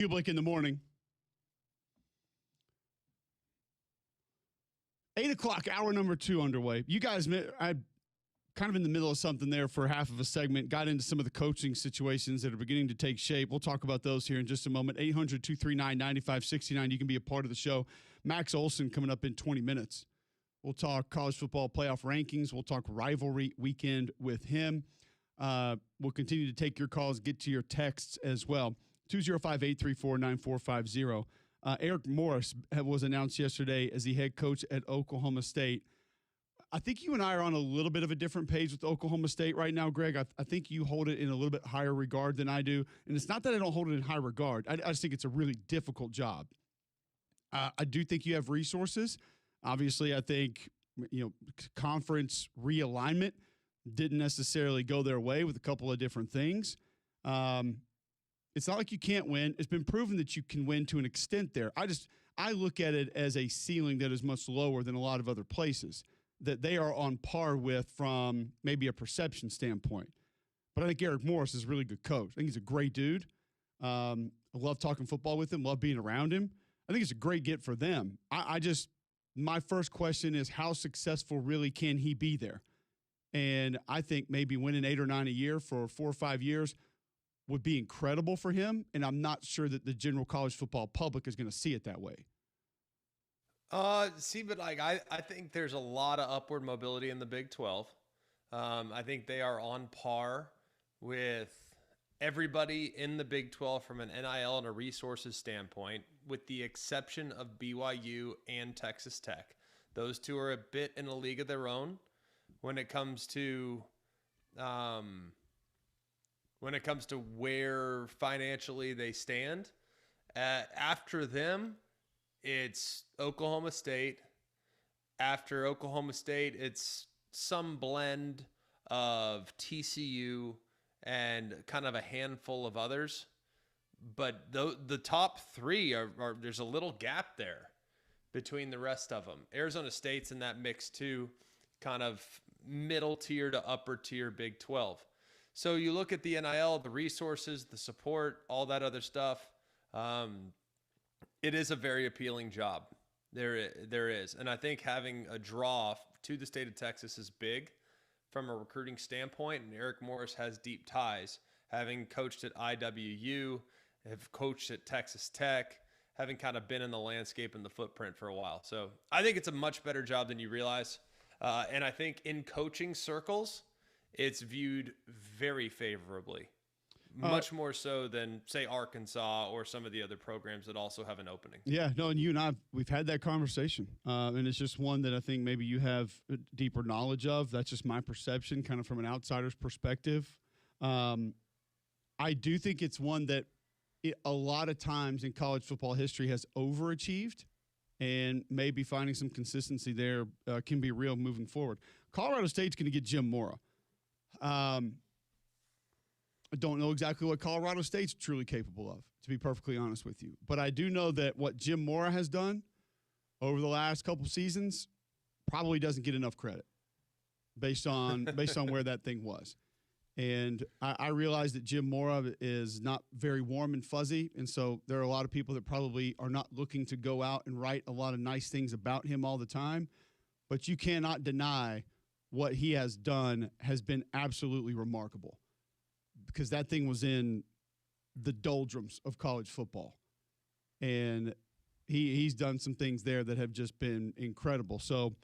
Cubelic in the morning. 8 o'clock, hour number 2 underway. You guys, I kind of in the middle of something there for half of a segment, got into some of the coaching situations that are beginning to take shape. We'll talk about those here in just a moment. 800-239-9569. You can be a part of the show. Max Olson coming up in 20 minutes. We'll talk college football playoff rankings. We'll talk rivalry weekend with him. We'll continue to take your calls, get to your texts as well. 205-834-9450. Eric Morris was announced yesterday as the head coach at Oklahoma State. I think you and I are on a little bit of a different page with Oklahoma State right now, Greg. I think you hold it in a little bit higher regard than I do. And it's not that I don't hold it in high regard. I just think it's a really difficult job. I do think you have resources. Obviously, I think conference realignment didn't necessarily go their way with a couple of different things. It's not like you can't win. It's been proven that you can win to an extent there. I look at it as a ceiling that is much lower than a lot of other places that they are on par with from maybe a perception standpoint. But I think Eric Morris is a really good coach. I think he's a great dude. I love talking football with him, love being around him. I think it's a great get for them. My first question is how successful really can he be there? And I think maybe winning 8 or 9 a year for 4 or 5 years would be incredible for him, and I'm not sure that the general college football public is going to see it that way. I think there's a lot of upward mobility in the Big 12. I think they are on par with everybody in the Big 12 from an NIL and a resources standpoint, with the exception of BYU and Texas Tech. Those two are a bit in a league of their own when it comes to where financially they stand. After them, it's Oklahoma State. After Oklahoma State, it's some blend of TCU and kind of a handful of others. But the top three are there's a little gap there between the rest of them. Arizona State's in that mix too, kind of middle tier to upper tier Big 12. So you look at the NIL, the resources, the support, all that other stuff. It is a very appealing job. There is. And I think having a draw to the state of Texas is big from a recruiting standpoint. And Eric Morris has deep ties, having coached at IWU, have coached at Texas Tech, having kind of been in the landscape and the footprint for a while. So I think it's a much better job than you realize. And I think in coaching circles, it's viewed very favorably, much more so than, say, Arkansas or some of the other programs that also have an opening. Yeah, no, and you and I, we've had that conversation, and it's just one that I think maybe you have a deeper knowledge of. That's just my perception, kind of from an outsider's perspective. I do think it's one that a lot of times in college football history has overachieved, and maybe finding some consistency there can be real moving forward. Colorado State's going to get Jim Mora. I don't know exactly what Colorado State's truly capable of, to be perfectly honest with you. But I do know that what Jim Mora has done over the last couple seasons probably doesn't get enough credit based on where that thing was. And I realize that Jim Mora is not very warm and fuzzy, and so there are a lot of people that probably are not looking to go out and write a lot of nice things about him all the time. But you cannot deny what he has done has been absolutely remarkable, because that thing was in the doldrums of college football. And he's done some things there that have just been incredible. So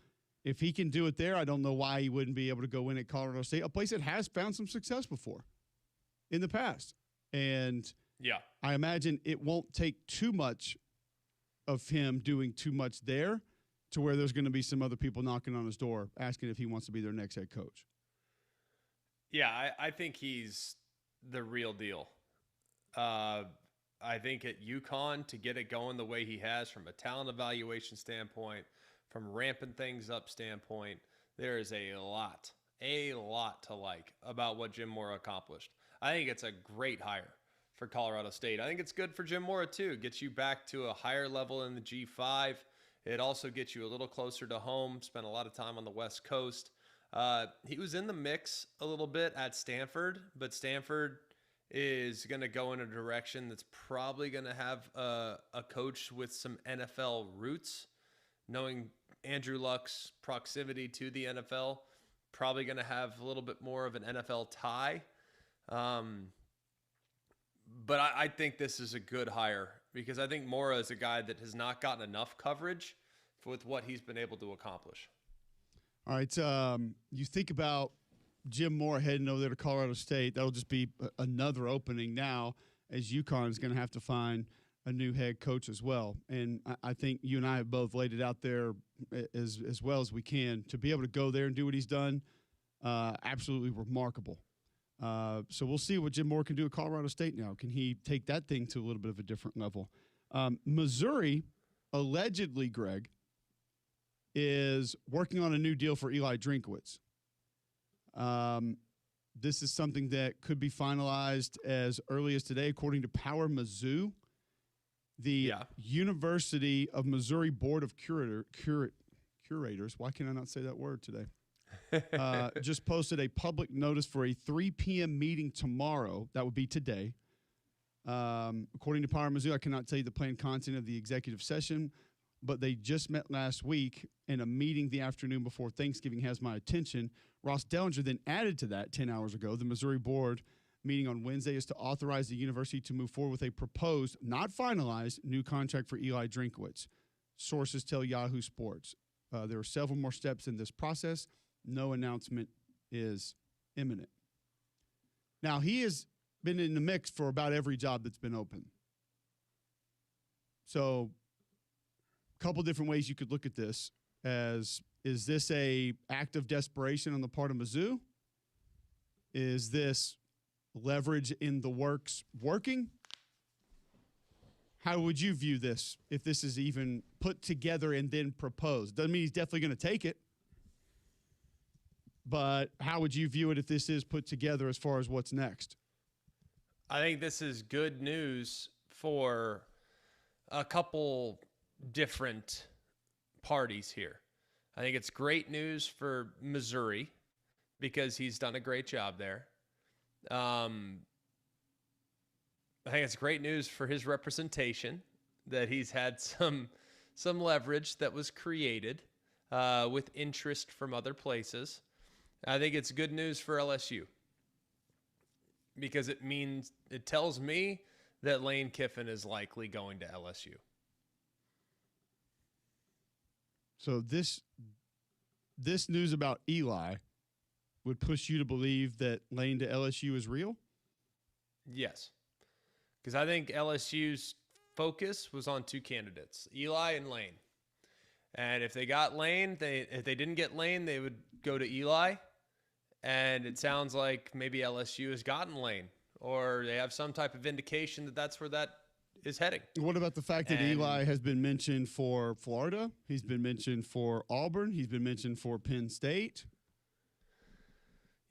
if he can do it there, I don't know why he wouldn't be able to go in at Colorado State, a place that has found some success before in the past. And yeah, I imagine it won't take too much of him doing too much there to where there's going to be some other people knocking on his door asking if he wants to be their next head coach. Yeah, I think he's the real deal. I think at UConn, to get it going the way he has from a talent evaluation standpoint, from ramping things up standpoint, there is a lot to like about what Jim Mora accomplished. I think it's a great hire for Colorado State. I think it's good for Jim Mora too. It gets you back to a higher level in the G5. It also gets you a little closer to home, spent a lot of time on the West Coast. He was in the mix a little bit at Stanford, but Stanford is going to go in a direction that's probably going to have a coach with some NFL roots, knowing Andrew Luck's proximity to the NFL, probably going to have a little bit more of an NFL tie. But I think this is a good hire because I think Mora is a guy that has not gotten enough coverage with what he's been able to accomplish. All right. You think about Jim Mora heading over there to Colorado State. That'll just be another opening now, as UConn is going to have to find a new head coach as well. And I think you and I have both laid it out there as well as we can to be able to go there and do what he's done. Absolutely remarkable. So we'll see what Jim Mora can do at Colorado State now. Can he take that thing to a little bit of a different level? Missouri, allegedly, Greg, is working on a new deal for Eli Drinkwitz. This is something that could be finalized as early as today, according to Power Mizzou. The University of Missouri Board of Curators, why can I not say that word today? Just posted a public notice for a 3 p.m. meeting tomorrow. That would be today. According to Power Mizzou, I cannot tell you the planned content of the executive session, but they just met last week, and a meeting the afternoon before Thanksgiving has my attention. Ross Dellinger then added to that 10 hours ago. The Missouri board meeting on Wednesday is to authorize the university to move forward with a proposed, not finalized, new contract for Eli Drinkwitz. Sources tell Yahoo Sports. There are several more steps in this process. No announcement is imminent. Now, he has been in the mix for about every job that's been open. So a couple different ways you could look at this as, is this a act of desperation on the part of Mizzou? Is this leverage in the works working? How would you view this if this is even put together and then proposed? Doesn't mean he's definitely going to take it. But how would you view it if this is put together as far as what's next? I think this is good news for a couple different parties here. I think it's great news for Missouri because he's done a great job there. I think it's great news for his representation that he's had some leverage that was created with interest from other places. I think it's good news for LSU because it tells me that Lane Kiffin is likely going to LSU. So this news about Eli would push you to believe that Lane to LSU is real? Yes. Because I think LSU's focus was on two candidates, Eli and Lane. And if they got Lane, if they didn't get Lane, they would go to Eli. And it sounds like maybe LSU has gotten Lane, or they have some type of indication that that's where that is heading. What about the fact that Eli has been mentioned for Florida? He's been mentioned for Auburn. He's been mentioned for Penn State.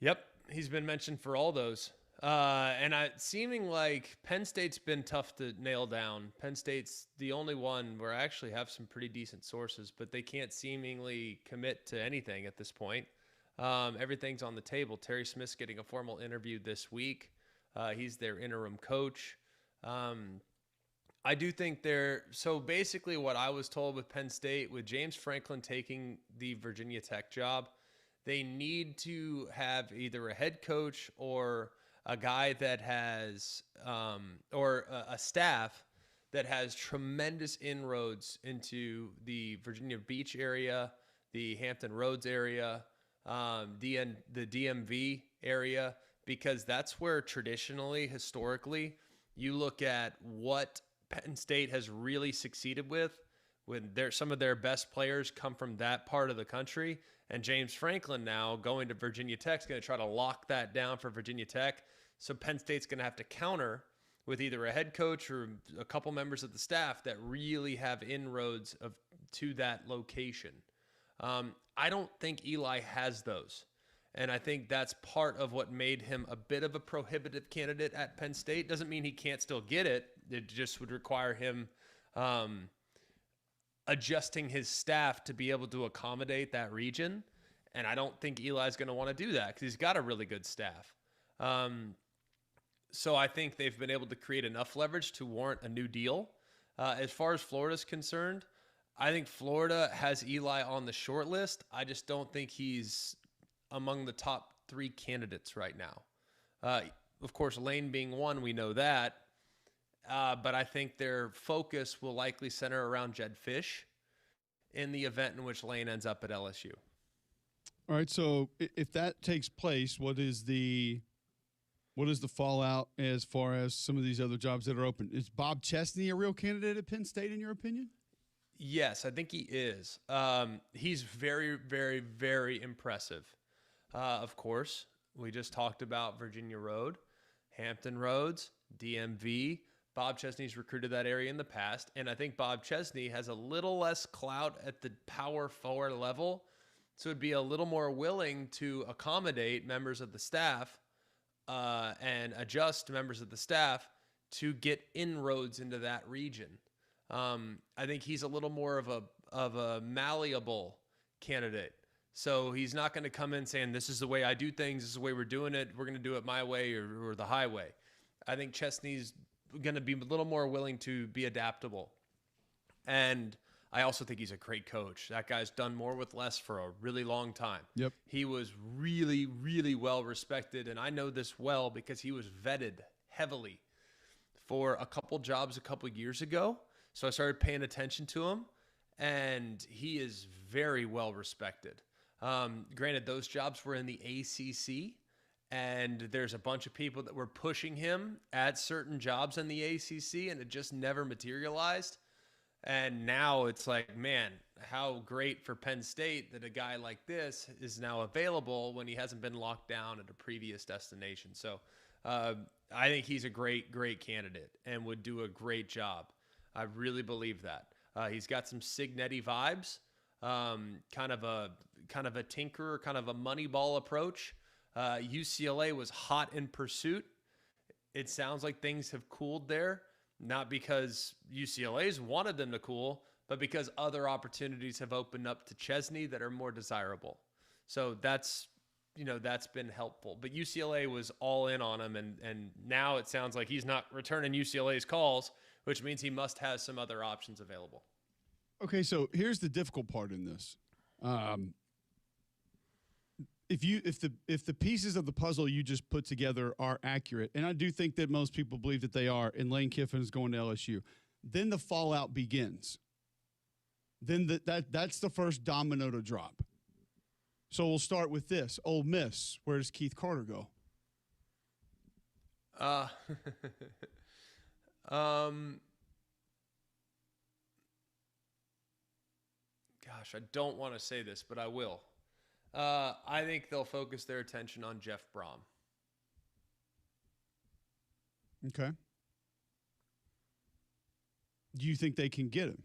Yep, he's been mentioned for all those. And seeming like Penn State's been tough to nail down. Penn State's the only one where I actually have some pretty decent sources, but they can't seemingly commit to anything at this point. Everything's on the table. Terry Smith's getting a formal interview this week. He's their interim coach. I do think so basically what I was told with Penn State, with James Franklin taking the Virginia Tech job, they need to have either a head coach or a guy that has, or a staff that has tremendous inroads into the Virginia Beach area, the Hampton Roads area, the DMV area, because that's where traditionally, historically, you look at what Penn State has really succeeded with when some of their best players come from that part of the country. And James Franklin now going to Virginia Tech is going to try to lock that down for Virginia Tech. So Penn State's going to have to counter with either a head coach or a couple members of the staff that really have inroads to that location. I don't think Eli has those. And I think that's part of what made him a bit of a prohibitive candidate at Penn State. Doesn't mean he can't still get it. It just would require him adjusting his staff to be able to accommodate that region. And I don't think Eli's going to want to do that because he's got a really good staff. So I think they've been able to create enough leverage to warrant a new deal. As far as Florida's concerned, I think Florida has Eli on the short list. I just don't think he's among the top 3 candidates right now. Of course, Lane being one, we know that. But I think their focus will likely center around Jed Fish in the event in which Lane ends up at LSU. All right, so if that takes place, what is the fallout as far as some of these other jobs that are open? Is Bob Chesney a real candidate at Penn State, in your opinion? Yes, I think he is. He's very, very, very impressive. Of course, we just talked about Virginia Road, Hampton Roads, DMV. Bob Chesney's recruited that area in the past, and I think Bob Chesney has a little less clout at the Power 4 level, so would be a little more willing to accommodate members of the staff and adjust members of the staff to get inroads into that region. I think he's a little more of a malleable candidate. So he's not going to come in saying, this is the way I do things, this is the way we're doing it, we're going to do it my way or the highway. I think Chesney's going to be a little more willing to be adaptable. And I also think he's a great coach. That guy's done more with less for a really long time. Yep. He was really, really well respected, and I know this well because he was vetted heavily for a couple jobs a couple years ago. So I started paying attention to him, and he is very well respected. Granted, those jobs were in the ACC, and there's a bunch of people that were pushing him at certain jobs in the ACC, and it just never materialized. And now it's like, man, how great for Penn State that a guy like this is now available when he hasn't been locked down at a previous destination. So I think he's a great, great candidate and would do a great job. I really believe that. He's got some Signetti vibes, kind of a tinker, kind of a Moneyball approach. UCLA was hot in pursuit. It sounds like things have cooled there, not because UCLA's wanted them to cool, but because other opportunities have opened up to Chesney that are more desirable. So that's been helpful. But UCLA was all in on him, and now it sounds like he's not returning UCLA's calls, which means he must have some other options available. Okay, so here's the difficult part in this. If the pieces of the puzzle you just put together are accurate, and I do think that most people believe that they are, and Lane Kiffin is going to LSU, then the fallout begins. Then that's the first domino to drop. So we'll start with this. Ole Miss, where does Keith Carter go? Gosh, I don't want to say this, but I will. I think they'll focus their attention on Jeff Brom. Okay. Do you think they can get him?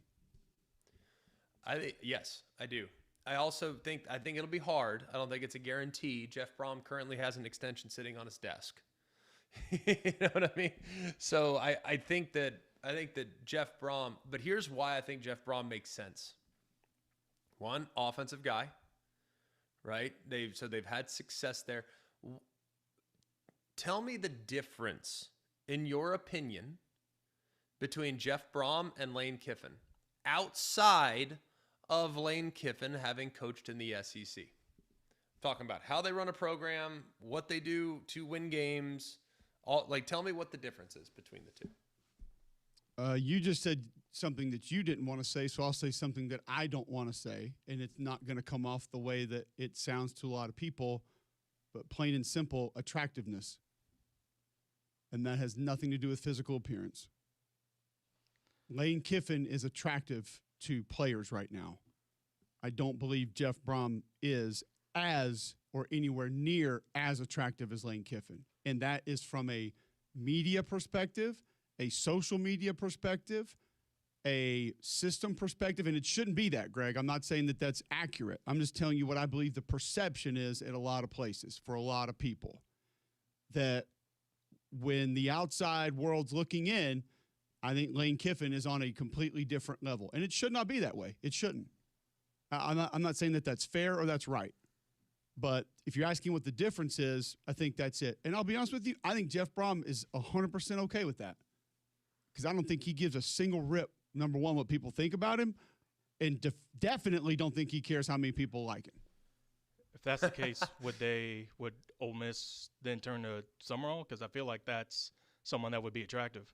Yes, I do. I think it'll be hard. I don't think it's a guarantee. Jeff Brom currently has an extension sitting on his desk. You know what I mean? So I think that Jeff Brom, but here's why I think Jeff Brom makes sense. One, offensive guy, right? They've had success there. Tell me the difference, in your opinion, between Jeff Brom and Lane Kiffin, outside of Lane Kiffin having coached in the SEC. Talking about how they run a program, what they do to win games. Tell me what the difference is between the two. You just said something that you didn't want to say, so I'll say something that I don't want to say, and it's not going to come off the way that it sounds to a lot of people, but plain and simple, attractiveness. And that has nothing to do with physical appearance. Lane Kiffin is attractive to players right now. I don't believe Jeff Brom is as or anywhere near as attractive as Lane Kiffin. And that is from a media perspective, a social media perspective, a system perspective, and it shouldn't be that, Greg. I'm not saying that that's accurate. I'm just telling you what I believe the perception is at a lot of places for a lot of people. That when the outside world's looking in, I think Lane Kiffin is on a completely different level. And it should not be that way. It shouldn't. I'm not saying that that's fair or that's right. But if you're asking what the difference is, I think that's it. And I'll be honest with you, I think Jeff Brom is 100% okay with that. Because I don't think he gives a single rip, number one, what people think about him, and definitely don't think he cares how many people like him. If that's the case, would Ole Miss then turn to Summerall? Because I feel like that's someone that would be attractive.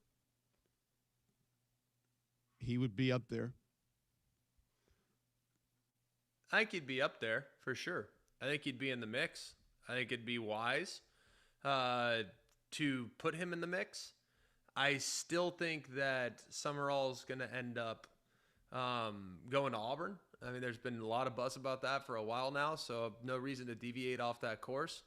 He would be up there. I think he'd be up there for sure. I think he'd be in the mix. I think it'd be wise to put him in the mix. I still think that Summerall's going to end up going to Auburn. I mean, there's been a lot of buzz about that for a while now, so no reason to deviate off that course.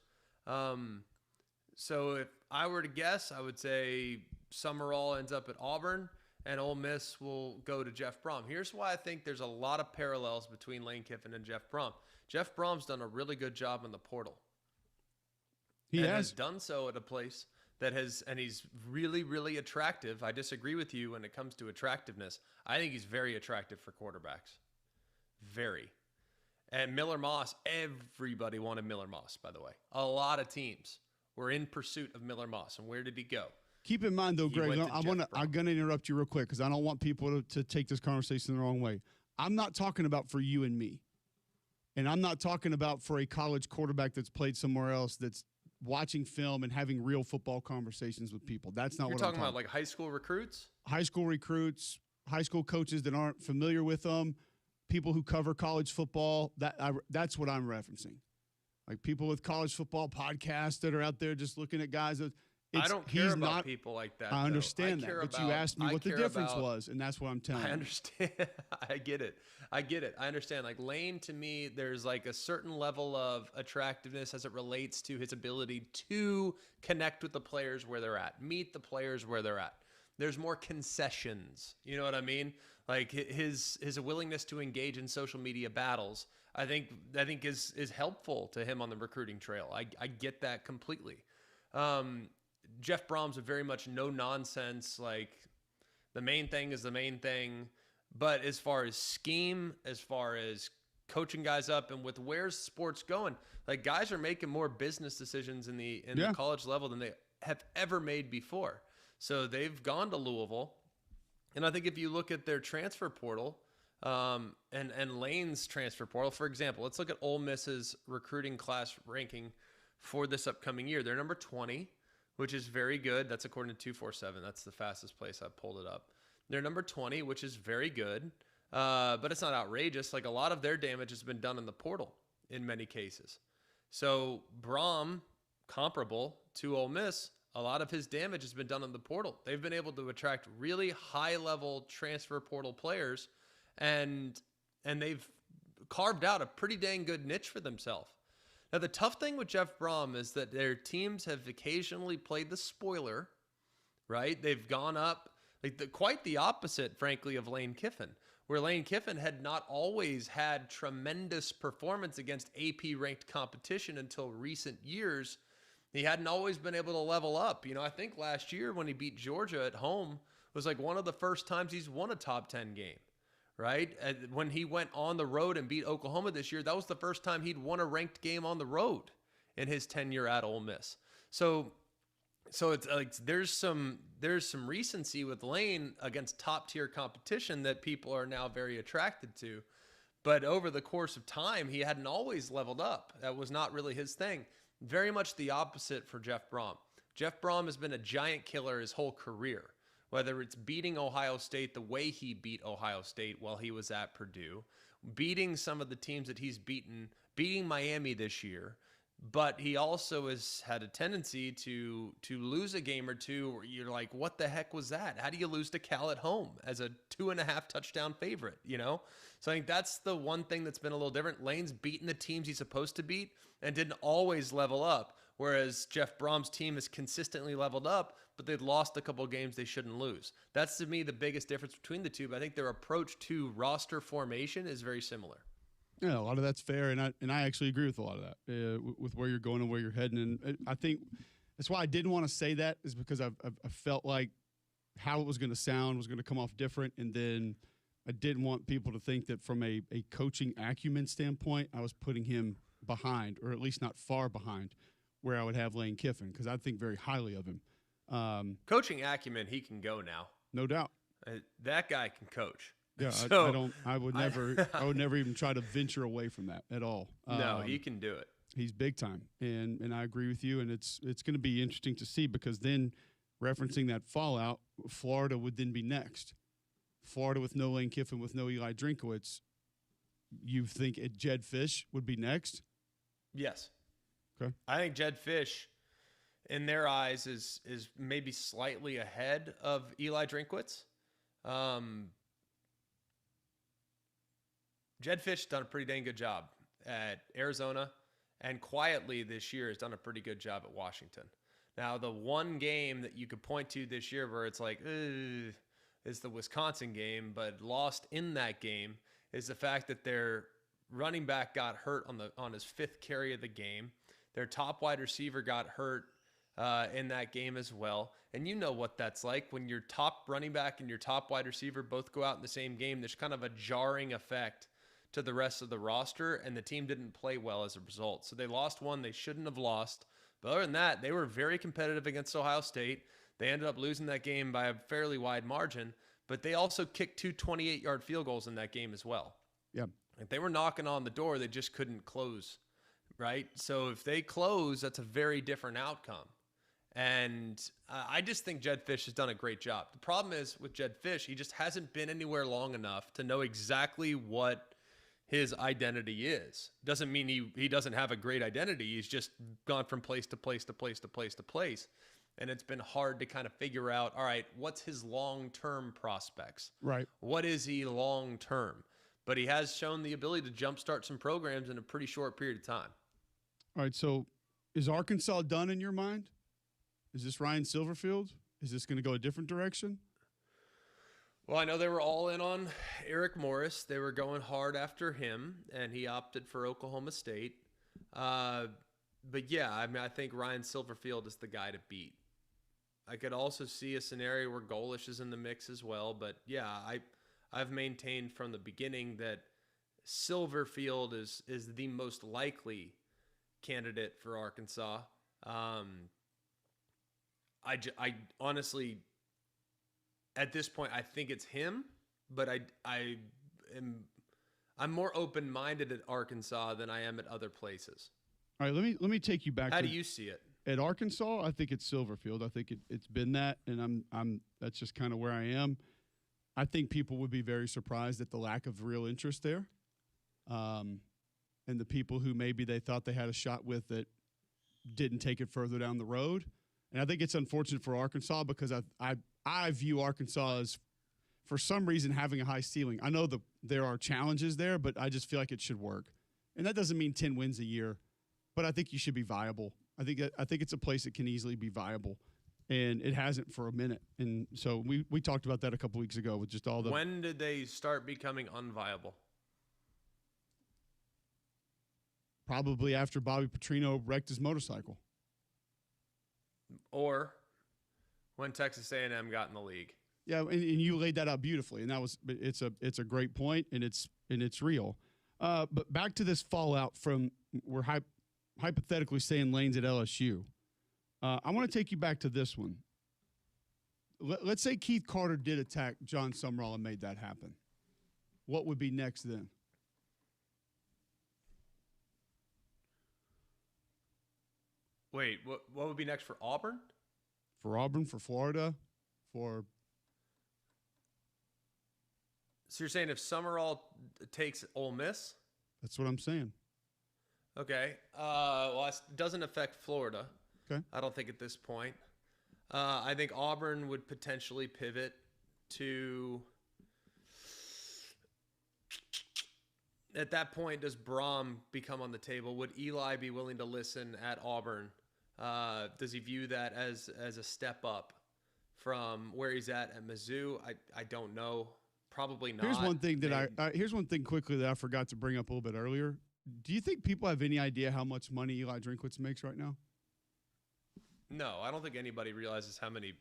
So if I were to guess, I would say Summerall ends up at Auburn, and Ole Miss will go to Jeff Brom. Here's why I think there's a lot of parallels between Lane Kiffin and Jeff Brom. Jeff Brom's done a really good job in the portal. He has done so at a place that has, and he's really, really attractive. I disagree with you when it comes to attractiveness. I think he's very attractive for quarterbacks. Very. And Miller Moss, everybody wanted Miller Moss, by the way. A lot of teams were in pursuit of Miller Moss. And where did he go? Keep in mind, though, Greg, I'm going to interrupt you real quick because I don't want people to take this conversation the wrong way. I'm not talking about for you and me. And I'm not talking about for a college quarterback that's played somewhere else that's watching film and having real football conversations with people. That's not what I'm talking about. You're talking about like high school recruits? High school recruits, high school coaches that aren't familiar with them, people who cover college football. That's what I'm referencing. Like people with college football podcasts that are out there just looking at guys that I don't care about people like that. I understand that, but you asked me what the difference was, and that's what I'm telling you. I understand. I get it. I understand. Like Lane, to me, there's like a certain level of attractiveness as it relates to his ability to connect with the players where they're at, meet the players where they're at. There's more concessions. You know what I mean? Like his willingness to engage in social media battles, I think is helpful to him on the recruiting trail. I get that completely. Jeff Brom's a very much no nonsense, like the main thing is the main thing. But as far as scheme, as far as coaching guys up and with where's sports going, like guys are making more business decisions in the college level than they have ever made before. So they've gone to Louisville. And I think if you look at their transfer portal and Lane's transfer portal, for example, let's look at Ole Miss's recruiting class ranking for this upcoming year. They're number 20. Which is very good. That's according to 247. That's the fastest place I've pulled it up. They're number 20, which is very good. But it's not outrageous. Like a lot of their damage has been done in the portal in many cases. So Brom, comparable to Ole Miss, a lot of his damage has been done in the portal. They've been able to attract really high-level transfer portal players, and they've carved out a pretty dang good niche for themselves. Now, the tough thing with Jeff Brom is that their teams have occasionally played the spoiler, right? They've gone up, quite the opposite, frankly, of Lane Kiffin, where Lane Kiffin had not always had tremendous performance against AP-ranked competition until recent years. He hadn't always been able to level up. You know, I think last year when he beat Georgia at home was like one of the first times he's won a top 10 game. Right? When he went on the road and beat Oklahoma this year, that was the first time he'd won a ranked game on the road in his tenure at Ole Miss. So it's like there's some recency with Lane against top tier competition that people are now very attracted to. But over the course of time, he hadn't always leveled up. That was not really his thing. Very much the opposite for Jeff Brom. Jeff Brom has been a giant killer his whole career. Whether it's beating Ohio State the way he beat Ohio State while he was at Purdue, beating some of the teams that he's beaten, beating Miami this year, but he also has had a tendency to lose a game or two where you're like, what the heck was that? How do you lose to Cal at home as a 2.5 touchdown favorite, you know? So I think that's the one thing that's been a little different. Lane's beaten the teams he's supposed to beat and didn't always level up, whereas Jeff Brom's team has consistently leveled up, but they've lost a couple of games they shouldn't lose. That's, to me, the biggest difference between the two, but I think their approach to roster formation is very similar. Yeah, a lot of that's fair, and I actually agree with a lot of that, with where you're going and where you're heading. And I think that's why I didn't want to say that, is because I felt like how it was going to sound was going to come off different, and then I didn't want people to think that from a coaching acumen standpoint, I was putting him behind, or at least not far behind, where I would have Lane Kiffin, because I think very highly of him. Coaching acumen, he can go now. No doubt. That guy can coach. Yeah, So, I would never even try to venture away from that at all. No, he can do it. He's big time, and I agree with you. And it's going to be interesting to see, because then, referencing that fallout, Florida would then be next. Florida with no Lane Kiffin, with no Eli Drinkowitz. You think Jed Fish would be next? Yes. Okay. I think Jed Fish, in their eyes, is maybe slightly ahead of Eli Drinkwitz. Jed Fish has done a pretty dang good job at Arizona, and quietly this year has done a pretty good job at Washington. Now, the one game that you could point to this year where it's like, is the Wisconsin game, but lost in that game is the fact that their running back got hurt on his 5th carry of the game. Their top wide receiver got hurt in that game as well. And you know what that's like when your top running back and your top wide receiver both go out in the same game. There's kind of a jarring effect to the rest of the roster, and the team didn't play well as a result. So they lost one they shouldn't have lost. But other than that, they were very competitive against Ohio State. They ended up losing that game by a fairly wide margin, but they also kicked 2 28-yard field goals in that game as well. Yeah. If they were knocking on the door, they just couldn't close, right? So if they close, that's a very different outcome. And I just think Jed Fish has done a great job. The problem is with Jed Fish, he just hasn't been anywhere long enough to know exactly what his identity is. Doesn't mean he doesn't have a great identity. He's just gone from place to place to place to place to place. And it's been hard to kind of figure out, all right, what's his long-term prospects? Right. What is he long-term? But he has shown the ability to jumpstart some programs in a pretty short period of time. All right, so is Arkansas done in your mind? Is this Ryan Silverfield? Is this going to go a different direction? Well, I know they were all in on Eric Morris. They were going hard after him, and he opted for Oklahoma State. But yeah, I mean, I think Ryan Silverfield is the guy to beat. I could also see a scenario where Golish is in the mix as well. But yeah, I've maintained from the beginning that Silverfield is the most likely candidate for Arkansas. I honestly, at this point, I think it's him, but I'm more open-minded at Arkansas than I am at other places. All right, let me take you back. How do you see it? At Arkansas, I think it's Silverfield. I think it's been that, and I'm that's just kind of where I am. I think people would be very surprised at the lack of real interest there, and the people who maybe they thought they had a shot with that didn't take it further down the road. And I think it's unfortunate for Arkansas because I view Arkansas as, for some reason, having a high ceiling. I know there are challenges there, but I just feel like it should work. And that doesn't mean 10 wins a year, but I think you should be viable. I think it's a place that can easily be viable, and it hasn't for a minute. And so we talked about that a couple weeks ago with just all the. When did they start becoming unviable? Probably after Bobby Petrino wrecked his motorcycle. Or when Texas A&M got in the league. Yeah, and you laid that out beautifully, and it's a great point, and it's real. But back to this fallout from we're hypothetically saying Lane's at LSU. I want to take you back to this one. Let's say Keith Carter did attack John Sumrall and made that happen. What would be next then? Wait, what would be next for Auburn? For Auburn, for Florida, for. So you're saying if Summerall takes Ole Miss? That's what I'm saying. Okay. Well, it doesn't affect Florida. Okay. I don't think at this point. I think Auburn would potentially pivot to. At that point, does Brom become on the table? Would Eli be willing to listen at Auburn? Does he view that as a step up from where he's at Mizzou? I don't know. Probably not. Here's one thing here's one thing quickly that I forgot to bring up a little bit earlier. Do you think people have any idea how much money Eli Drinkwitz makes right now? No, I don't think anybody realizes how many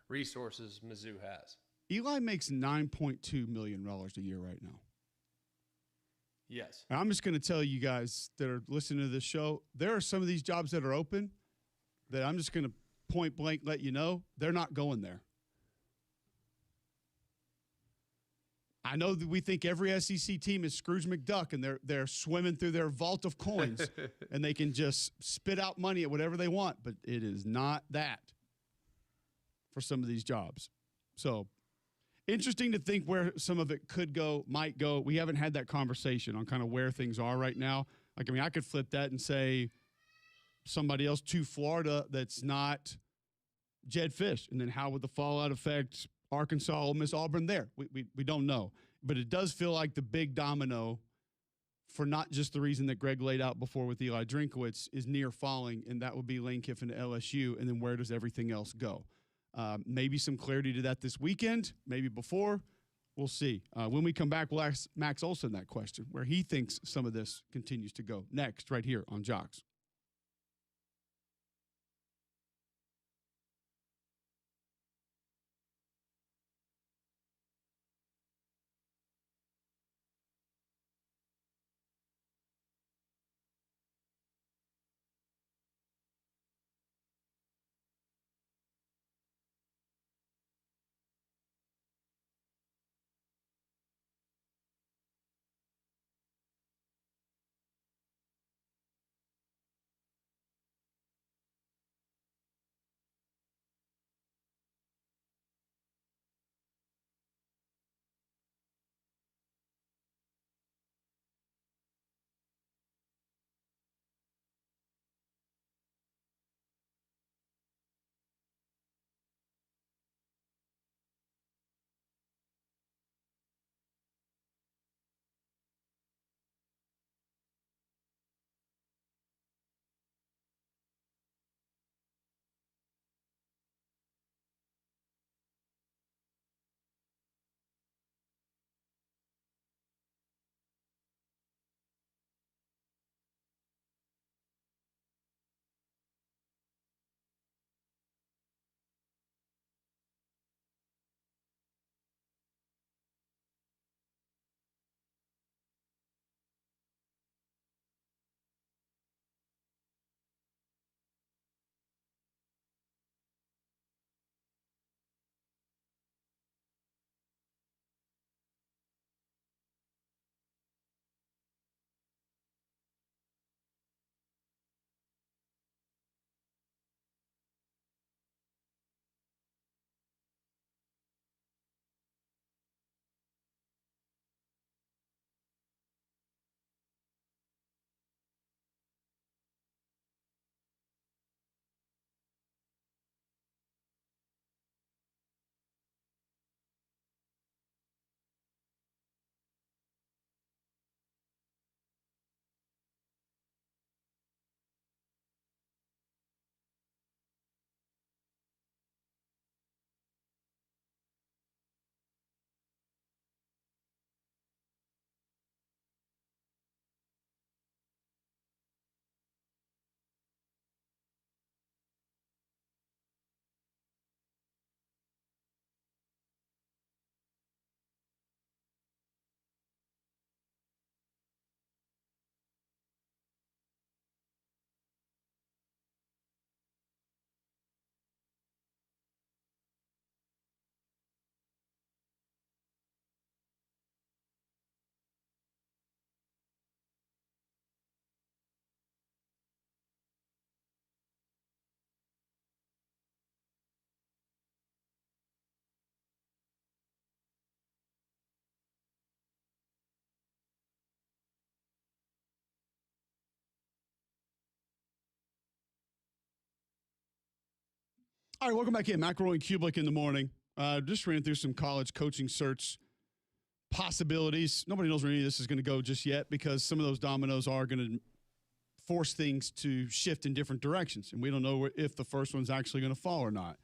resources Mizzou has. Eli makes $9.2 million a year right now. Yes. And I'm just going to tell you guys that are listening to this show, there are some of these jobs that are open that I'm just going to point blank let you know they're not going there. I know that we think every SEC team is Scrooge McDuck and they're swimming through their vault of coins and they can just spit out money at whatever they want, but it is not that for some of these jobs. So interesting to think where some of it could go, might go. We haven't had that conversation on kind of where things are right now. Like, I mean, I could flip that and say somebody else to Florida that's not Jed Fish, and then how would the fallout affect Arkansas, Ole Miss, Auburn there? We don't know. But it does feel like the big domino, for not just the reason that Greg laid out before with Eli Drinkowitz, is near falling, and that would be Lane Kiffin to LSU, and then where does everything else go? Maybe some clarity to that this weekend, maybe before. We'll see. When we come back, we'll ask Max Olson that question, where he thinks some of this continues to go. Next, right here on Jocks. All right, welcome back in. McElroy and Cubelic in the morning. Just ran through some college coaching search possibilities. Nobody knows where any of this is going to go just yet because some of those dominoes are going to force things to shift in different directions. And we don't know if the first one's actually going to fall or not.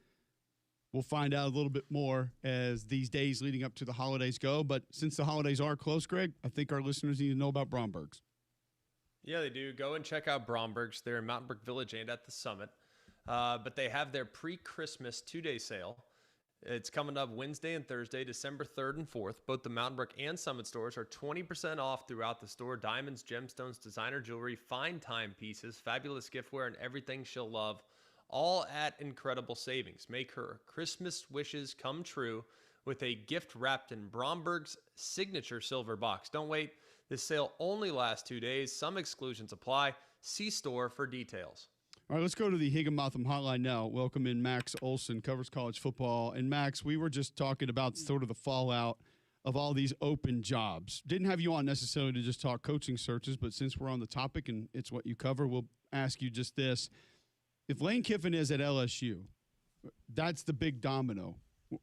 We'll find out a little bit more as these days leading up to the holidays go. But since the holidays are close, Greg, I think our listeners need to know about Bromberg's. Yeah, they do. Go and check out Bromberg's. They're in Mountain Brook Village and at the Summit. But they have their pre-Christmas 2-day sale. It's coming up Wednesday and Thursday, December 3rd and 4th. Both the Mountain Brook and Summit stores are 20% off throughout the store. Diamonds, gemstones, designer jewelry, fine timepieces, fabulous giftware, and everything she'll love, all at incredible savings. Make her Christmas wishes come true with a gift wrapped in Bromberg's signature silver box. Don't wait. This sale only lasts 2 days. Some exclusions apply. See store for details. All right, let's go to the Higginbotham hotline now. Welcome in Max Olson, covers college football. And Max, we were just talking about sort of the fallout of all these open jobs. Didn't have you on necessarily to just talk coaching searches, but since we're on the topic and it's what you cover, we'll ask you just this. If Lane Kiffin is at LSU, that's the big domino.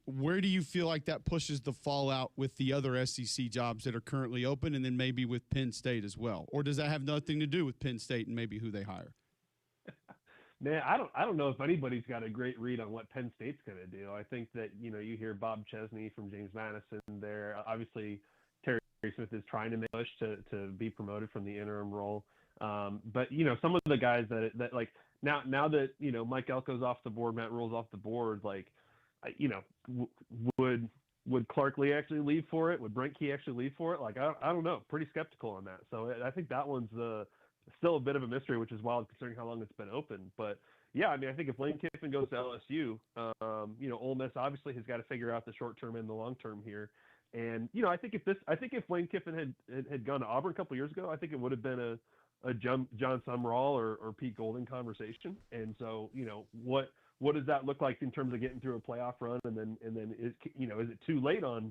Where do you feel like that pushes the fallout with the other SEC jobs that are currently open and then maybe with Penn State as well? Or does that have nothing to do with Penn State and maybe who they hire? Man, I don't know if anybody's got a great read on what Penn State's going to do. I think that, you hear Bob Chesney from James Madison there. Obviously, Terry Smith is trying to make a push to be promoted from the interim role. But, some of the guys that like now that, Mike Elko's off the board, Matt Rule's off the board, like, would Clark Lee actually leave for it? Would Brent Key actually leave for it? Like, I don't know. Pretty skeptical on that. So I think that one's still a bit of a mystery, which is wild considering how long it's been open. But yeah, I mean, I think if Lane Kiffin goes to LSU, Ole Miss obviously has got to figure out the short term and the long term here. And I think if Lane Kiffin had gone to Auburn a couple years ago, I think it would have been a John Sumrall or Pete Golding conversation. And so what does that look like in terms of getting through a playoff run? And then is it too late on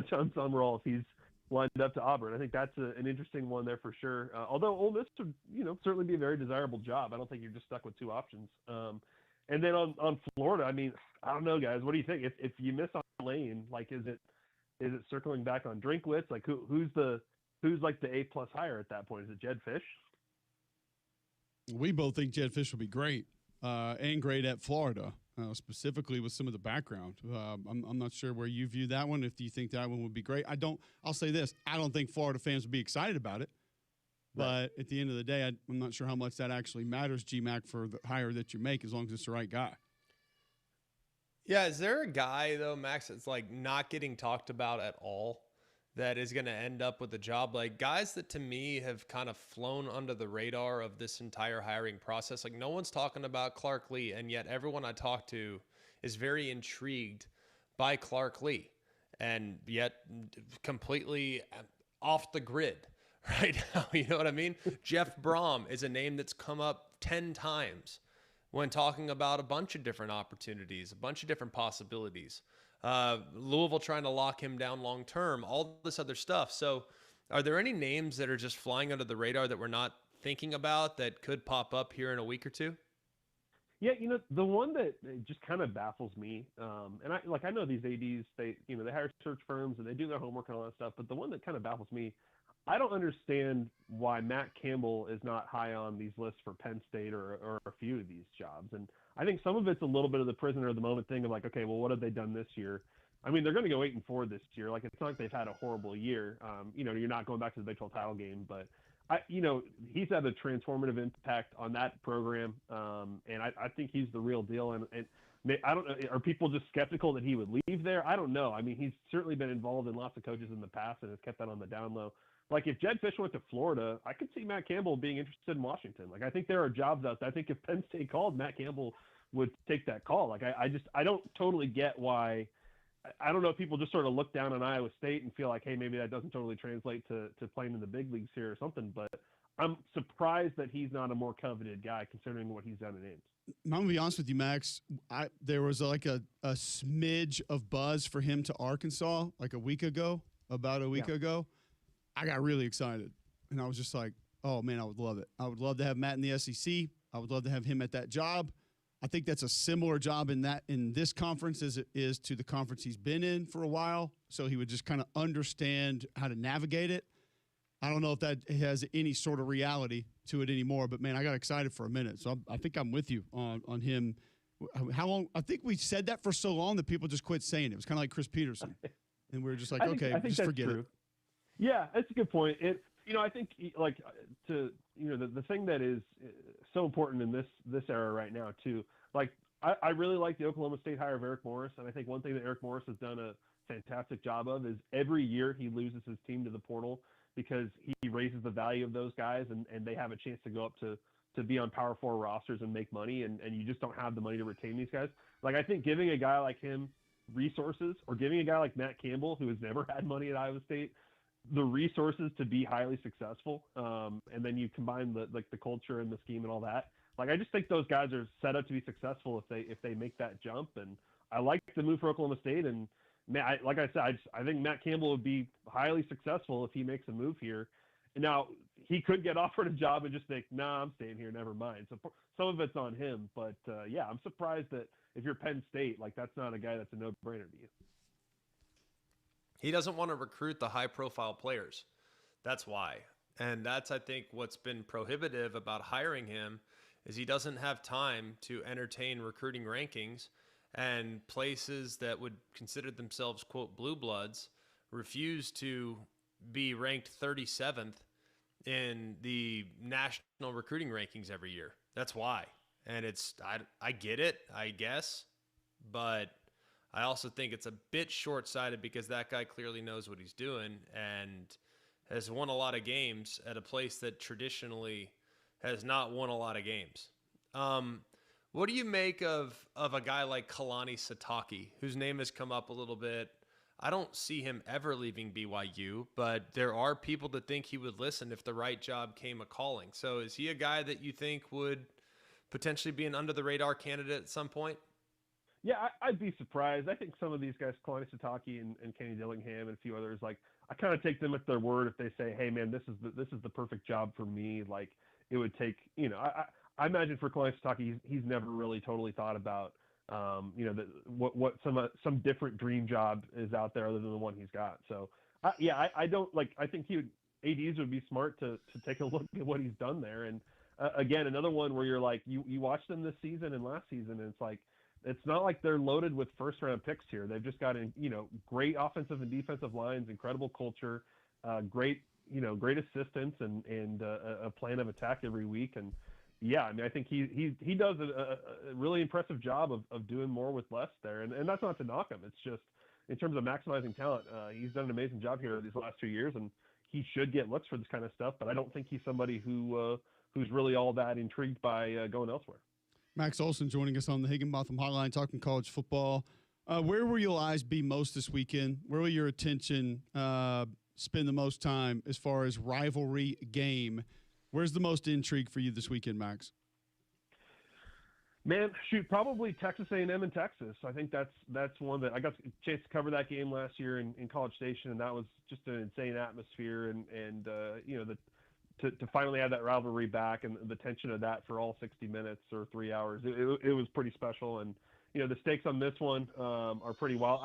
John Sumrall if he's lined up to Auburn? I think that's an interesting one there for sure. Although Ole Miss would, certainly be a very desirable job. I don't think you're just stuck with two options. And then on Florida, I mean, I don't know, guys. What do you think? If you miss on Lane, like, is it circling back on Drinkwitz? Like, who's like the A+ hire at that point? Is it Jed Fish? We both think Jed Fish will be great and great at Florida. Specifically with some of the background. I'm not sure where you view that one, if you think that one would be great. I'll say this, I don't think Florida fans would be excited about it, but at the end of the day, I'm not sure how much that actually matters, GMAC, for the hire that you make, as long as it's the right guy. Yeah, is there a guy, though, Max, that's like not getting talked about at all that is going to end up with a job? Like, guys that to me have kind of flown under the radar of this entire hiring process. Like, no one's talking about Clark Lee, and yet everyone I talk to is very intrigued by Clark Lee, and yet completely off the grid right now. You know what I mean? Jeff Brom is a name that's come up 10 times when talking about a bunch of different opportunities, a bunch of different possibilities. Louisville trying to lock him down long term, all this other stuff. So are there any names that are just flying under the radar that we're not thinking about that could pop up here in a week or two? Yeah, the one that just kind of baffles me, and I know these ADs, they hire search firms and they do their homework and all that stuff, but the one that kind of baffles me, I don't understand why Matt Campbell is not high on these lists for Penn State or a few of these jobs. And I think some of it's a little bit of the prisoner of the moment thing of like, okay, well, what have they done this year? I mean, they're going to go 8-4 this year. Like, it's not like they've had a horrible year. You're not going back to the Big 12 title game, but he's had a transformative impact on that program. And I think he's the real deal. And I don't know, are people just skeptical that he would leave there? I don't know. I mean, he's certainly been involved in lots of coaches in the past and has kept that on the down low. Like, if Jed Fish went to Florida, I could see Matt Campbell being interested in Washington. Like, I think there are jobs out there. I think if Penn State called, Matt Campbell would take that call. Like, I don't totally get why. I don't know if people just sort of look down on Iowa State and feel like, hey, maybe that doesn't totally translate to playing in the big leagues here or something. But I'm surprised that he's not a more coveted guy considering what he's done in Ames. I'm going to be honest with you, Max. There was like a smidge of buzz for him to Arkansas like about a week ago. I got really excited, and I was just like, oh, man, I would love it. I would love to have Matt in the SEC. I would love to have him at that job. I think that's a similar job in this conference as it is to the conference he's been in for a while, so he would just kind of understand how to navigate it. I don't know if that has any sort of reality to it anymore, but, man, I got excited for a minute. So I think I'm with you on him. How long? I think we said that for so long that people just quit saying it. It was kind of like Chris Peterson, and we were just like, I think just forget it. Yeah, that's a good point. I think like the thing that is so important in this era right now too. Like, I really like the Oklahoma State hire of Eric Morris, and I think one thing that Eric Morris has done a fantastic job of is every year he loses his team to the portal because he raises the value of those guys, and they have a chance to go up to be on Power 4 rosters and make money, and you just don't have the money to retain these guys. Like, I think giving a guy like him resources, or giving a guy like Matt Campbell, who has never had money at Iowa State, the resources to be highly successful, and then you combine the culture and the scheme and all that. Like, I just think those guys are set up to be successful if they make that jump. And I like the move for Oklahoma State. And like I said, I think Matt Campbell would be highly successful if he makes a move here. And now he could get offered a job and just think, nah, I'm staying here, never mind. So some of it's on him. But yeah, I'm surprised that if you're Penn State, like, that's not a guy that's a no-brainer to you. He doesn't want to recruit the high-profile players. That's why. And that's, I think, what's been prohibitive about hiring him is he doesn't have time to entertain recruiting rankings, and places that would consider themselves, quote, blue bloods refuse to be ranked 37th in the national recruiting rankings every year. That's why. And I get it, I guess, but I also think it's a bit short-sighted because that guy clearly knows what he's doing and has won a lot of games at a place that traditionally has not won a lot of games. What do you make of a guy like Kalani Sitake, whose name has come up a little bit? I don't see him ever leaving BYU, but there are people that think he would listen if the right job came a-calling. So is he a guy that you think would potentially be an under-the-radar candidate at some point? Yeah, I'd be surprised. I think some of these guys, Kalani Sitake and Kenny Dillingham and a few others, like, I kind of take them at their word if they say, "Hey, man, this is the perfect job for me." Like, it would take, I imagine for Kalani Sitake, he's never really totally thought about, what some different dream job is out there other than the one he's got. So, I don't like. I think ADs would be smart to take a look at what he's done there. And again, another one where you're like, you watched them this season and last season, and it's like, it's not like they're loaded with first-round picks here. They've just got, great offensive and defensive lines, incredible culture, great assistance, and a plan of attack every week. And yeah, I mean, I think he does a really impressive job of doing more with less there. And that's not to knock him. It's just in terms of maximizing talent, he's done an amazing job here these last 2 years, and he should get looks for this kind of stuff. But I don't think he's somebody who's really all that intrigued by going elsewhere. Max Olson joining us on the Higginbotham Hotline, talking college football. Where will your eyes be most this weekend? Where will your attention spend the most time as far as rivalry game? Where's the most intrigue for you this weekend, Max? Man, shoot, probably Texas A&M and Texas. I think that's one that I got a chance to cover that game last year in College Station, and that was just an insane atmosphere. And to finally have that rivalry back and the tension of that for all 60 minutes or 3 hours, it was pretty special. And, the stakes on this one are pretty wild.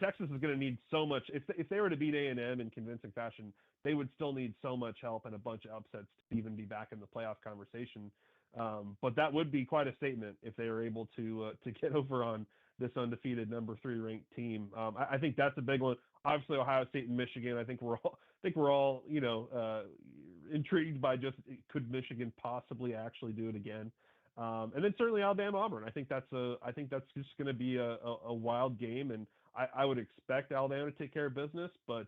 Texas is going to need so much. If they were to beat A&M in convincing fashion, they would still need so much help and a bunch of upsets to even be back in the playoff conversation. But that would be quite a statement if they were able to get over on this undefeated number 3 ranked team. I think that's a big one. Obviously, Ohio State and Michigan. I think we're all intrigued by just, could Michigan possibly actually do it again? And then certainly Alabama Auburn. I think that's just going to be a wild game, and I would expect Alabama to take care of business, but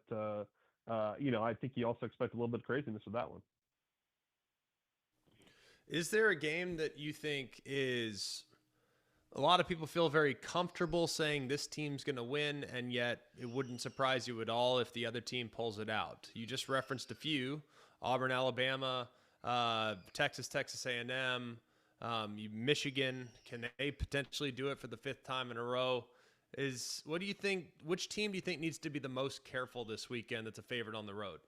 I think you also expect a little bit of craziness with that one. Is there a game that you think is a lot of people feel very comfortable saying this team's going to win, and yet it wouldn't surprise you at all if the other team pulls it out? You just referenced a few: Auburn, Alabama, Texas A&M, Michigan. Can they potentially do it for the 5th time in a row? What do you think? Which team do you think needs to be the most careful this weekend that's a favorite on the road?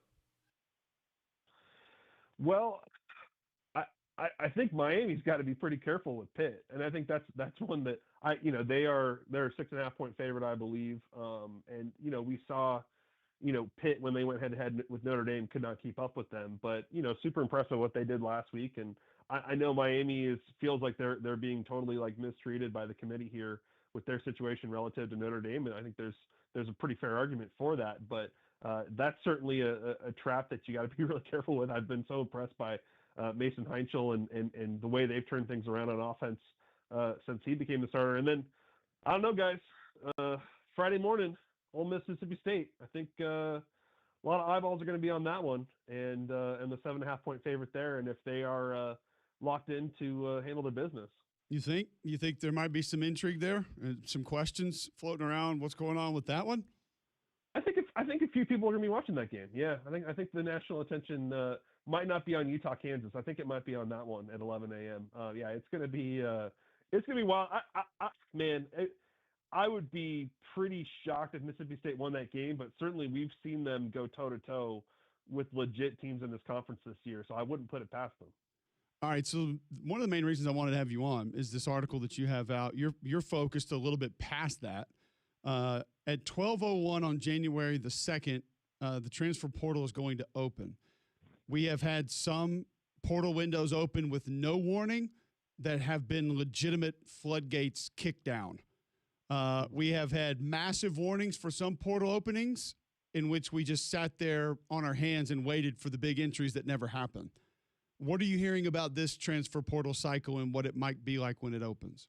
Well, I think Miami's got to be pretty careful with Pitt, and I think that's one that they're a 6.5-point favorite, I believe. And we saw Pitt, when they went head to head with Notre Dame, could not keep up with them, but super impressive what they did last week. And I know Miami feels like they're being totally like mistreated by the committee here with their situation relative to Notre Dame, and I think there's a pretty fair argument for that. But that's certainly a trap that you got to be really careful with. I've been so impressed by Mason Heinzel and the way they've turned things around on offense since he became the starter. And then I don't know, guys. Friday morning, Ole Miss, Mississippi State. I think a lot of eyeballs are going to be on that one, and the 7.5-point favorite there. And if they are locked in to handle their business. You think there might be some intrigue there, some questions floating around? What's going on with that one? I think a few people are going to be watching that game. Yeah, I think the national attention might not be on Utah, Kansas. I think it might be on that one at 11 a.m. Yeah, it's going to be wild. I would be pretty shocked if Mississippi State won that game, but certainly we've seen them go toe to toe with legit teams in this conference this year, so I wouldn't put it past them. All right, so one of the main reasons I wanted to have you on is this article that you have out. You're focused a little bit past that. At 12:01 on January the 2nd, the transfer portal is going to open. We have had some portal windows open with no warning that have been legitimate floodgates kicked down. We have had massive warnings for some portal openings in which we just sat there on our hands and waited for the big entries that never happened. What are you hearing about this transfer portal cycle and what it might be like when it opens?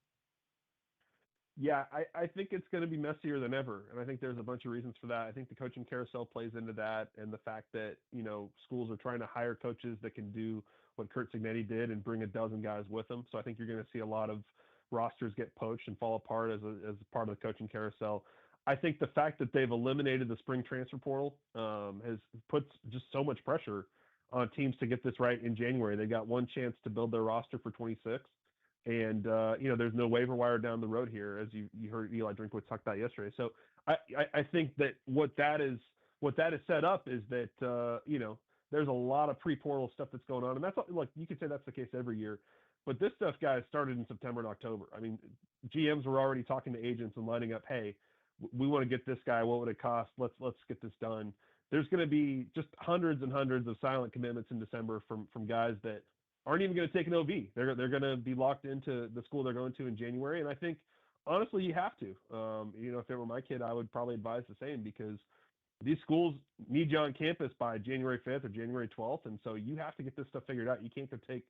Yeah, I think it's going to be messier than ever, and I think there's a bunch of reasons for that. I think the coaching carousel plays into that, and the fact that, schools are trying to hire coaches that can do what Curt Cignetti did and bring a dozen guys with them. So I think you're going to see a lot of rosters get poached and fall apart as part of the coaching carousel. I think the fact that they've eliminated the spring transfer portal has puts just so much pressure on teams to get this right in January. They got one chance to build their roster for 26. And, there's no waiver wire down the road here, as you heard Eli Drinkwitz talk about yesterday. So I think that what that is set up is that, there's a lot of pre-portal stuff that's going on. And that's like, you could say that's the case every year. But this stuff, guys, started in September and October. I mean, GMs were already talking to agents and lining up, hey, we want to get this guy. What would it cost? Let's get this done. There's going to be just hundreds and hundreds of silent commitments in December from guys that aren't even going to take an OV. They're going to be locked into the school they're going to in January. And I think, honestly, you have to. If it were my kid, I would probably advise the same, because these schools need you on campus by January 5th or January 12th. And so you have to get this stuff figured out. You can't go take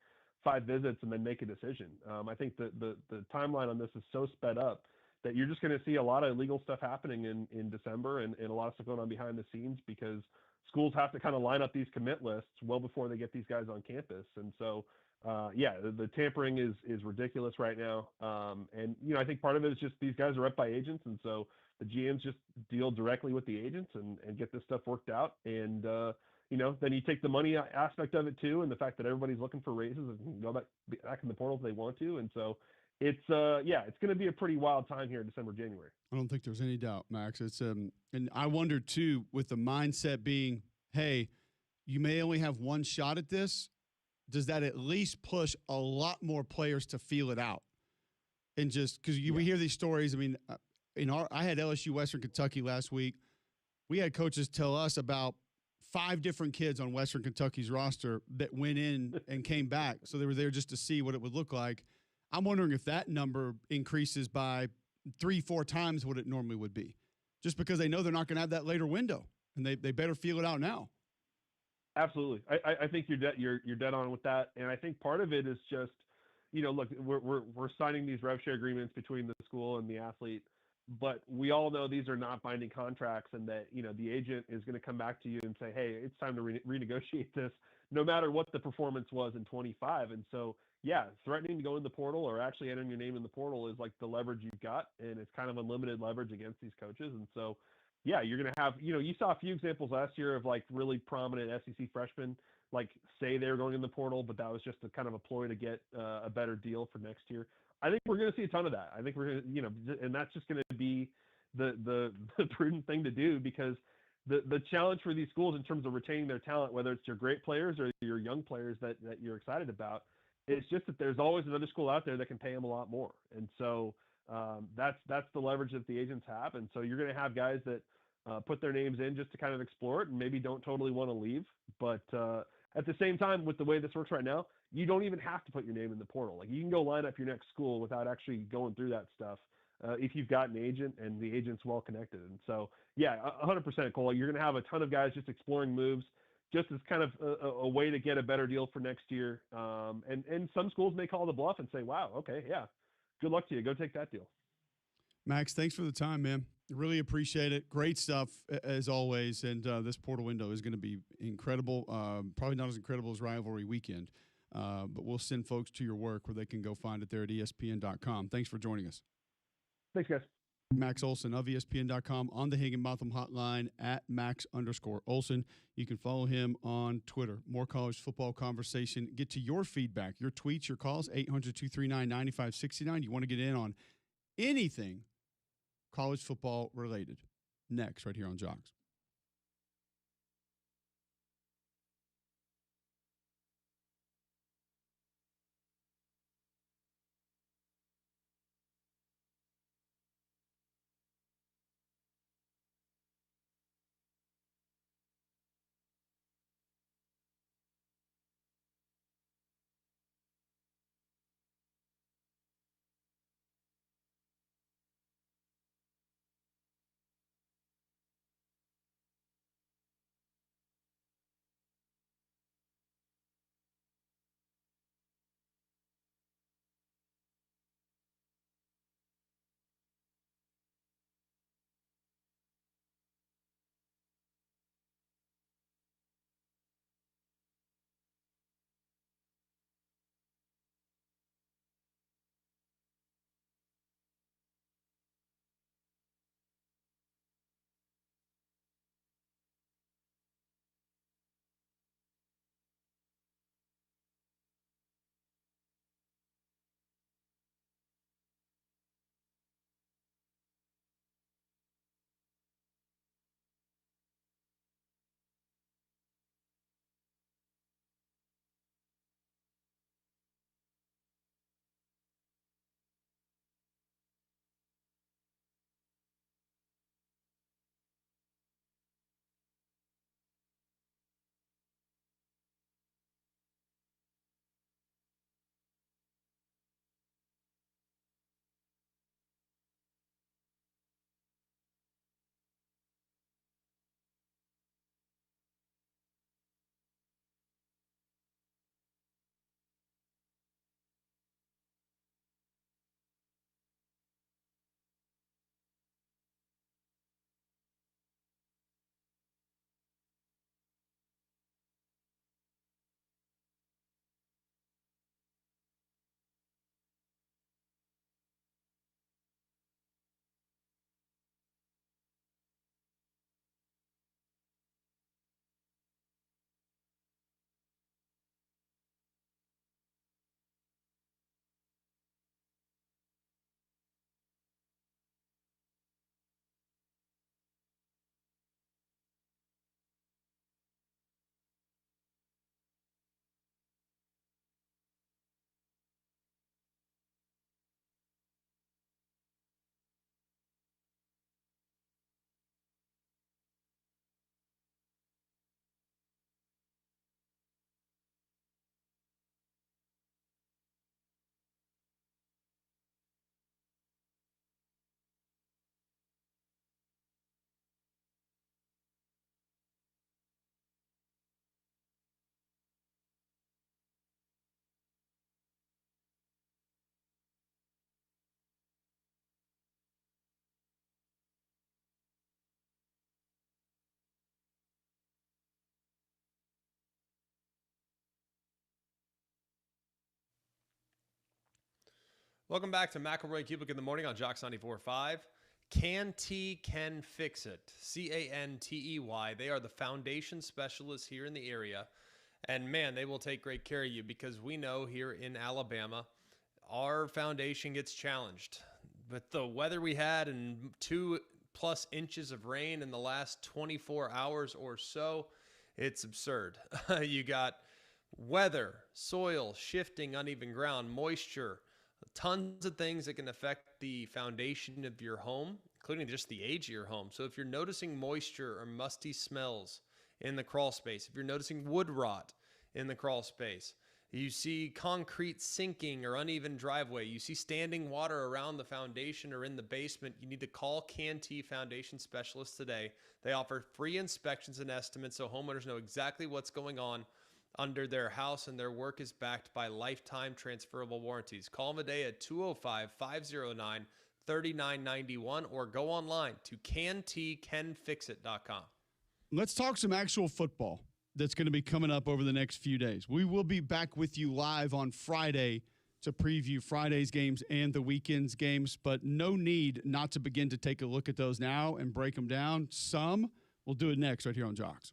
5 visits and then make a decision. I think the timeline on this is so sped up that you're just going to see a lot of illegal stuff happening in December and a lot of stuff going on behind the scenes, because schools have to kind of line up these commit lists well before they get these guys on campus. And so, the tampering is ridiculous right now. And I think part of it is just these guys are up by agents. And so the GMs just deal directly with the agents and get this stuff worked out. And, then you take the money aspect of it too, and the fact that everybody's looking for raises and can go back in the portal if they want to. And so it's going to be a pretty wild time here in December, January. I don't think there's any doubt, Max. It's and I wonder too, with the mindset being, hey, you may only have one shot at this. Does that at least push a lot more players to feel it out? And just because we hear these stories, I mean, I had LSU Western Kentucky last week. We had coaches tell us about 5 different kids on Western Kentucky's roster that went in and came back. So they were there just to see what it would look like. I'm wondering if that number increases by 3-4 times what it normally would be, just because they know they're not going to have that later window, and they better feel it out now. Absolutely. I think you're dead on with that. And I think part of it is just, look, we're signing these rev share agreements between the school and the athlete, but we all know these are not binding contracts, and that, the agent is going to come back to you and say, hey, it's time to renegotiate this, no matter what the performance was in 25. And so, threatening to go in the portal or actually entering your name in the portal is like the leverage you've got, and it's kind of unlimited leverage against these coaches. And so, you're going to have, you saw a few examples last year of like really prominent SEC freshmen, like say they were going in the portal, but that was just a kind of a ploy to get a better deal for next year. I think we're going to see a ton of that. I think we're going to, and that's just going to be the prudent thing to do, because the challenge for these schools in terms of retaining their talent, whether it's your great players or your young players that you're excited about, it's just that there's always another school out there that can pay them a lot more. And so that's the leverage that the agents have. And so you're going to have guys that put their names in just to kind of explore it and maybe don't totally want to leave. But at the same time, with the way this works right now, you don't even have to put your name in the portal. Like, you can go line up your next school without actually going through that stuff if you've got an agent and the agent's well connected. And so, 100%, Cole. You're going to have a ton of guys just exploring moves, just as kind of a way to get a better deal for next year. And some schools may call the bluff and say, wow, okay, Good luck to you. Go take that deal. Max, thanks for the time, man. Really appreciate it. Great stuff as always. And this portal window is going to be incredible. Probably not as incredible as Rivalry Weekend, but we'll send folks to your work where they can go find it there at ESPN.com. Thanks for joining us. Thanks, guys. Max Olson of ESPN.com on the Higginbotham hotline at Max_Olson. You can follow him on Twitter. More college football conversation. Get to your feedback, your tweets, your calls, 800-239-9569. You want to get in on anything college football related. Next, right here on Jocks. Welcome back to McElroy and Cubelic in the morning on Jocks 94.5. Cantey can fix it. Cantey. They are the foundation specialists here in the area. And man, they will take great care of you because we know here in Alabama, our foundation gets challenged. With the weather we had and 2+ inches of rain in the last 24 hours or so, it's absurd. You got weather, soil, shifting, uneven ground, moisture, tons of things that can affect the foundation of your home, including just the age of your home. So if you're noticing moisture or musty smells in the crawl space, if you're noticing wood rot in the crawl space, you see concrete sinking or uneven driveway, you see standing water around the foundation or in the basement, you need to call Cantey Foundation Specialists today. They offer free inspections and estimates so homeowners know exactly what's going on. under their house, and their work is backed by lifetime transferable warranties. Call them today at 205-509-3991 or go online to canfixit.com. Let's talk some actual football that's going to be coming up over the next few days. We will be back with you live on Friday to preview Friday's games and the weekend's games, but no need not to begin to take a look at those now and break them down. Some, we'll do it next right here on Jocks.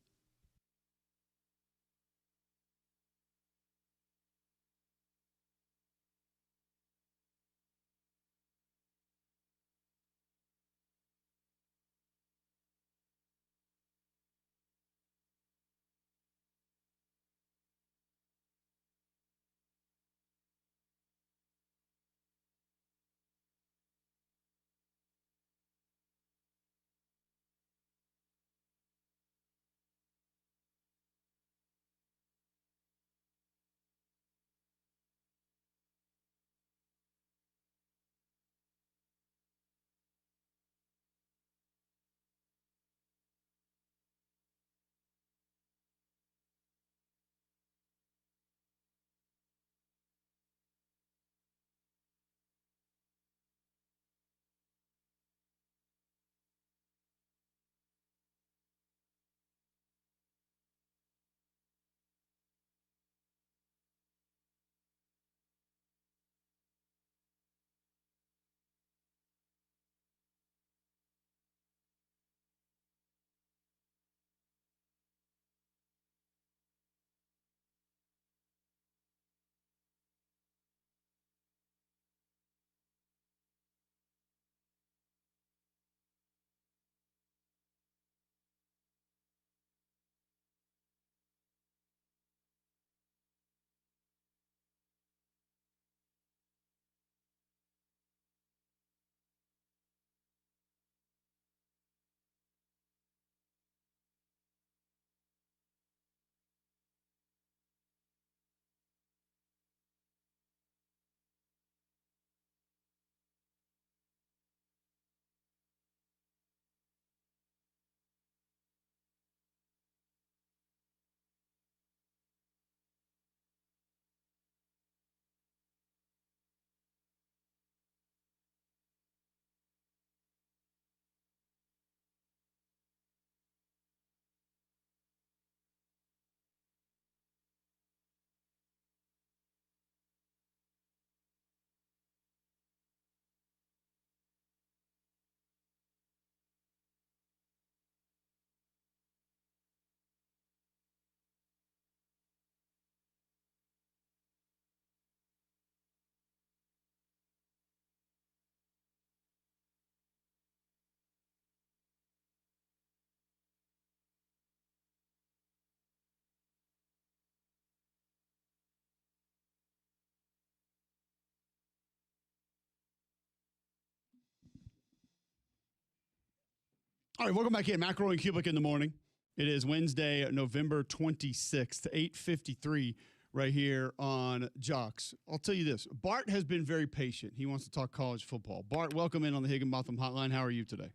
All right, welcome back in. McElroy and Cubelic in the morning. It is Wednesday, November 26th, 8:53 right here on Jocks. I'll tell you this. Bart has been very patient. He wants to talk college football. Bart, welcome in on the Higginbotham Hotline. How are you today?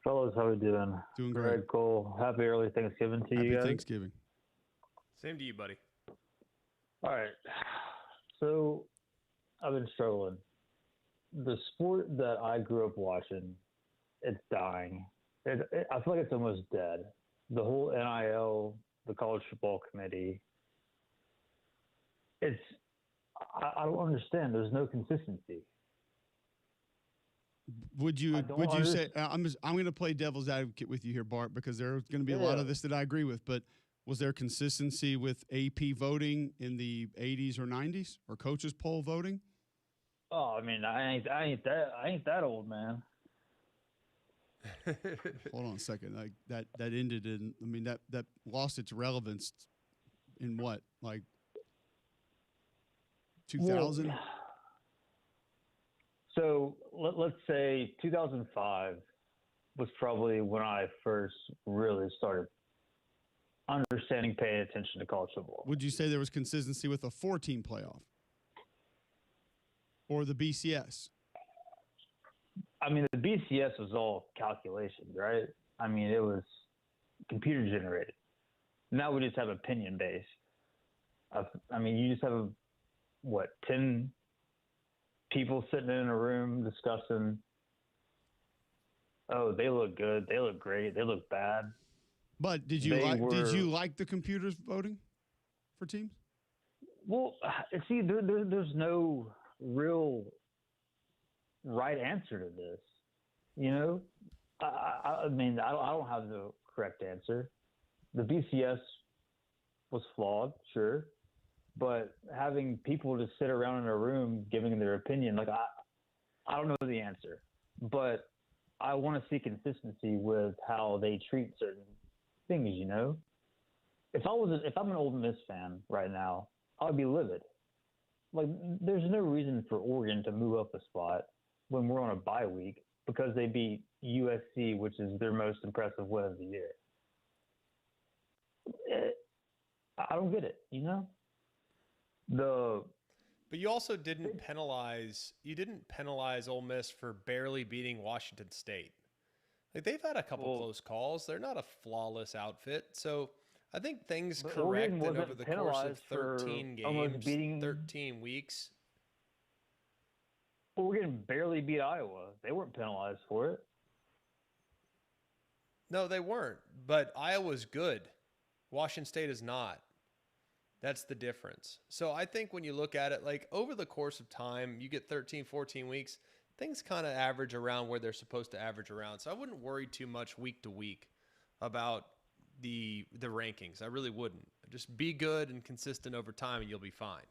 Fellas, how we doing? Doing great. Very cool. Happy early Thanksgiving to you guys. Happy Thanksgiving. Same to you, buddy. All right. So I've been struggling. The sport that I grew up watching, it's dying. I feel like it's almost dead. The whole NIL, the college football committee, I don't understand. There's no consistency. Would you say I'm going to play devil's advocate with you here, Bart, because there's going to be a lot of this that I agree with, but was there consistency with AP voting in the 80s or 90s, or coaches poll voting? Oh, I mean, I ain't that old, man. Hold on a second. Like that ended in. I mean, that lost its relevance in what, like 2000? Well, so let's say 2005 was probably when I first really started understanding, paying attention to college football. Would you say there was consistency with a 4-team playoff or the BCS? I mean, the BCS was all calculations, right? I mean, it was computer generated. Now we just have opinion based. I mean, you just have, 10 people sitting in a room discussing, oh, they look good, they look great, they look bad. But did you like the computers voting for teams? Well, see, there's no real right answer to this. I mean, I don't have the correct answer. The BCS was flawed, sure, but having people just sit around in a room giving their opinion, like I don't know the answer, but I want to see consistency with how they treat certain things. If I'm an Ole Miss fan right now, I would be livid. Like, there's no reason for Oregon to move up a spot when we're on a bye week because they beat USC, which is their most impressive win of the year. I don't get it, But you also didn't penalize Ole Miss for barely beating Washington State. Like, they've had a couple close calls. They're not a flawless outfit. So I think things corrected over the course of 13 games, 13 weeks. Oregon barely beat Iowa. They weren't penalized for it. No, they weren't. But Iowa's good. Washington State is not. That's the difference. So I think when you look at it, like, over the course of time, you get 13, 14 weeks, things kind of average around where they're supposed to average around. So I wouldn't worry too much week to week about the rankings. I really wouldn't. Just be good and consistent over time and you'll be fine.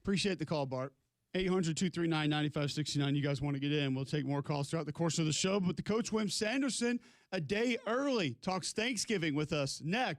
Appreciate the call, Bart. 800-239-9569. You guys want to get in. We'll take more calls throughout the course of the show. But the coach, Wim Sanderson, a day early, talks Thanksgiving with us next.